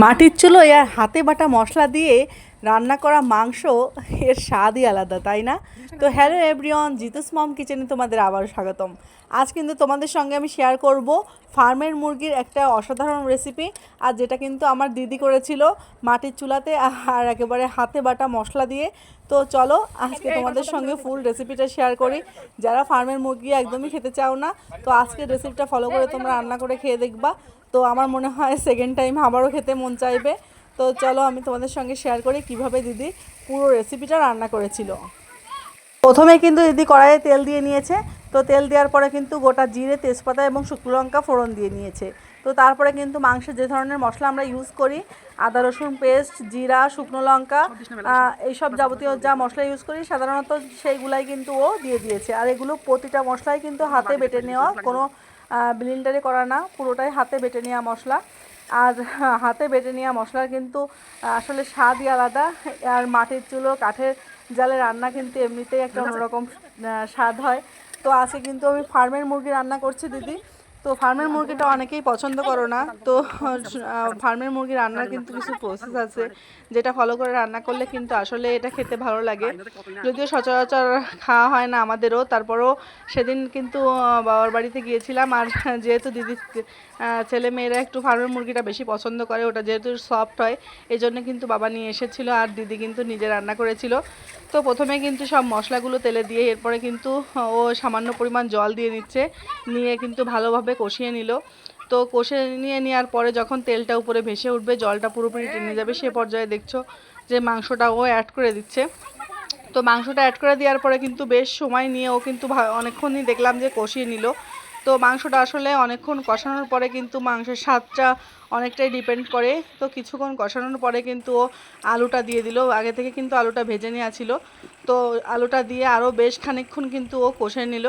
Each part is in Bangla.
মাটির চুলোয় আর হাতে বাটা মশলা দিয়ে রান্না করা মাংস এর স্বাদই আলাদা, তাই না? তো হ্যালো এভরিওয়ান, জিতুস মম কিচেনে তোমাদের আবারও স্বাগতম। আজ কিন্তু তোমাদের সঙ্গে আমি শেয়ার করব ফার্মের মুরগির একটা অসাধারণ রেসিপি, আর যেটা কিন্তু আমার দিদি করেছিল মাটির চুলাতে আর একেবারে হাতে বাটা মশলা দিয়ে। তো চলো আজকে তোমাদের সঙ্গে ফুল রেসিপিটা শেয়ার করি। যারা ফার্মের মুরগি একদমই খেতে চাও না, তো আজকের রেসিপিটা ফলো করে তোমরা রান্না করে খেয়ে দেখবা। তো আমার মনে হয় সেকেন্ড টাইম আবারও খেতে মন চাইবে। তো চলো আমি তোমাদের সঙ্গে শেয়ার করি কিভাবে দিদি পুরো রেসিপিটা রান্না করেছিল। প্রথমে কিন্তু দিদি কড়াইয়ে তেল দিয়ে নিয়েছে। তো তেল দেওয়ার পরে কিন্তু গোটা জিরে, তেজপাতা এবং শুকনো লঙ্কা ফোড়ন দিয়ে নিয়েছে। তো তারপরে কিন্তু মাংসের যে ধরনের মশলা আমরা ইউজ করি, আদা রসুন পেস্ট, জিরা, শুকনো লঙ্কা, এইসব যাবতীয় যা মশলা ইউজ করি সাধারণত সেইগুলাই কিন্তু ও দিয়ে দিয়েছে। আর এগুলো প্রতিটা মশলাই কিন্তু হাতে বেটে নেওয়া, কোনো ব্লেন্ডারে করা না, পুরোটাই হাতে বেটে নেওয়া মশলা। আর হাতে বেটে নেওয়া মশলার কিন্তু আসলে স্বাদই আলাদা। আর মাটির চুলো কাঠের জালে রান্না কিন্তু এমনিতেই একটা অন্যরকম স্বাদ হয়। তো আজকে কিন্তু আমি ফার্মের মুরগি রান্না করছি দিদি। তো ফার্মের মুরগিটা অনেকেই পছন্দ করো না, তো ফার্মের মুরগি রান্নার কিন্তু কিছু প্রসেস আছে যেটা ফলো করে রান্না করলে কিন্তু আসলে এটা খেতে ভালো লাগে। যদিও সচরাচর খাওয়া হয় না আমাদেরও, তারপরও সেদিন কিন্তু বাবার বাড়িতে গিয়েছিলাম। আর যেহেতু দিদির ছেলে মেয়েরা একটু ফার্মের মুরগিটা বেশি পছন্দ করে, ওটা যেহেতু সফট হয়, এই জন্য কিন্তু বাবা নিয়ে এসেছিলো আর দিদি কিন্তু নিজে রান্না করেছিল। তো প্রথমে কিন্তু সব মশলাগুলো তেলে দিয়ে এরপরে কিন্তু ও সামান্য পরিমাণ জল দিয়ে নিচ্ছে, নিয়ে কিন্তু ভালোভাবে কষিয়ে নিল। তো কষে নিয়ে নেওয়ার পরে যখন তেলটা উপরে ভেসে উঠবে, জলটা পুরোপুরি টেনে যাবে, সে পর্যায়ে দেখছো যে মাংসটা ও অ্যাড করে দিচ্ছে। তো মাংসটা অ্যাড করে দেওয়ার পরে কিন্তু বেশ সময় নিয়ে ও কিন্তু অনেকক্ষণই দেখলাম যে কষিয়ে নিল। তো মাংসটা আসলে অনেকক্ষণ কষানোর পরে কিন্তু মাংসের স্বাদটা অনেকটাই ডিপেন্ড করে। তো কিছুক্ষণ কষানোর পরে কিন্তু ও আলুটা দিয়ে দিল। আগে থেকে কিন্তু আলুটা ভেজে নেওয়া ছিল। তো আলুটা দিয়ে আরও বেশ খানিকক্ষণ কিন্তু ও কষে নিল।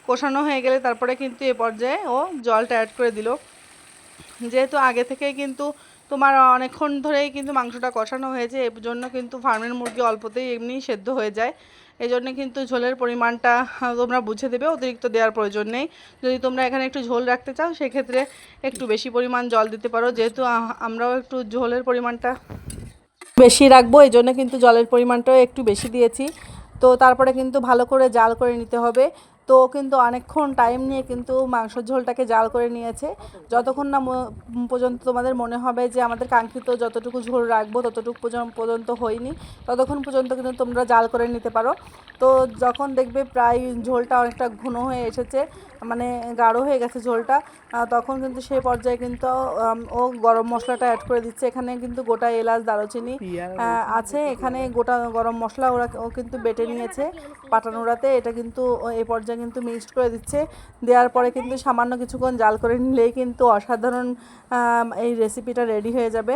কষানো হয়ে গেলে তারপরে কিন্তু এ পর্যায়ে ও জলটা অ্যাড করে দিল। যেহেতু আগে থেকেই কিন্তু তোমার অনেকক্ষণ ধরেই কিন্তু মাংসটা কষানো হয়েছে, এর জন্য কিন্তু ফার্মের মুরগি অল্পতেই এমনি সেদ্ধ হয়ে যায়। এই জন্য কিন্তু ঝোলের পরিমাণটা তোমরা বুঝে দেবে, অতিরিক্ত দেওয়ার প্রয়োজন নেই। যদি তোমরা এখানে একটু ঝোল রাখতে চাও সেক্ষেত্রে একটু বেশি পরিমাণ জল দিতে পারো। যেহেতু আমরাও একটু ঝোলের পরিমাণটা বেশি রাখবো, এই জন্য কিন্তু জলের পরিমাণটাও একটু বেশি দিয়েছি। তো তারপরে কিন্তু ভালো করে জাল করে নিতে হবে। তো কিন্তু অনেকক্ষণ টাইম নিয়ে কিন্তু মাংসের ঝোলটাকে জাল করে নিয়েছে। যতক্ষণ না পর্যন্ত তোমাদের মনে হবে যে আমাদের কাঙ্ক্ষিত যতটুকু ঝোল রাখবো ততটুকু পর্যন্ত হয়নি, ততক্ষণ পর্যন্ত কিন্তু তোমরা জাল করে নিতে পারো। তো যখন দেখবে প্রায় ঝোলটা অনেকটা ঘন হয়ে এসেছে, মানে গাঢ় হয়ে গেছে ঝোলটা, তখন কিন্তু সেই পর্যায়ে কিন্তু ও গরম মশলাটা অ্যাড করে দিচ্ছে। এখানে কিন্তু গোটা এলাচ, দারুচিনি আছে, এখানে গোটা গরম মশলা ও কিন্তু বেটে নিয়েছে পাটানোড়াতে। এটা কিন্তু এই পর্যায়ে কিন্তু মিক্সড করে দিচ্ছে। দেওয়ার পরে কিন্তু সামান্য কিছুক্ষণ জাল করে নিলেই কিন্তু অসাধারণ এই রেসিপিটা রেডি হয়ে যাবে।